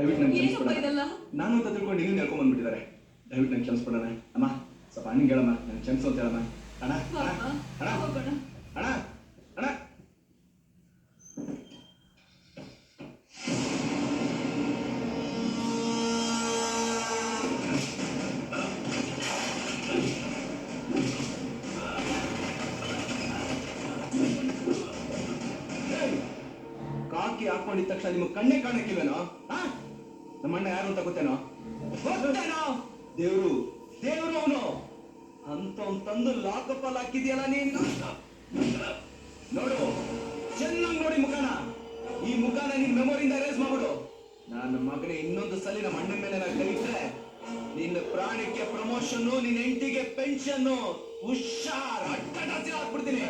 ದಯವಿಟ್ಟು ನಂಗೆ ಕ್ಷಮಿಸ್ಬಿಡ. ನಾನು ಅಂತ ತಿಳ್ಕೊಂಡು ನೀನು ಹೇಳ್ಕೊಂಡ್ ಬಂದ್ಬಿಟ್ಟಿದ್ದಾರೆ. ದಯವಿಟ್ಟು ನಂಗೆ ಕ್ಷಮಿಸ್ಬಿಡೋಣ ಅಮ್ಮ. ಸ್ವಲ್ಪ ಅಣ್ಣಂಗೆ ಹೇಳಮ್ಮ, ನಂಗೆ ಕ್ಷಮಿಸು ಅಂತ ಹೇಳಮ್ಮ. ಅಣ್ಣ ಅಣ್ಣ ಅಣ್ಣ ಅಣ್ಣ ಅಣ್ಣ. ಕಾಕಿ ಹಾಕೊಂಡಿದ ತಕ್ಷಣ ನಿಮ್ಗೆ ಕಣ್ಣೇ ಕಾಣಕ್ಕಿಲ್ವೇನೋ? ನಮ್ಮ ಅಣ್ಣ ಯಾರು ಅಂತ ಗೊತ್ತೇನೋ? ದೇವ್ರು ದೇವ್ರು ಅವನು ಅಂತ ತಂದು ಲಾಕಪ್ ಅಲ್ಲಿ ಹಾಕಿದ್ಯಲ್ಲ ನೀನು. ನೋಡು, ಚೆನ್ನಾಗಿ ನೋಡಿ ಮುಖನ. ಈ ಮುಖನ ನಿನ್ ಮೆಮೊರಿಯಿಂದ ರೇಸ್ ಮಾಡ್ಬಿಡು. ನನ್ನ ಮಗನೇ ಇನ್ನೊಂದು ಸಲ ನಮ್ಮ ಅಣ್ಣನ ಮೇಲೆ ನಾನು ಕೈ ಇಟ್ರೆ ನಿನ್ನ ಪ್ರಾಣಕ್ಕೆ ಪ್ರಮೋಷನ್, ನಿನ್ನ ಹೆಂಡತಿಗೆ ಪೆನ್ಷನ್. ಹುಷಾರ್, ಅಡ್ಡ ಹಾಕ್ಬಿಡ್ತೀನಿ.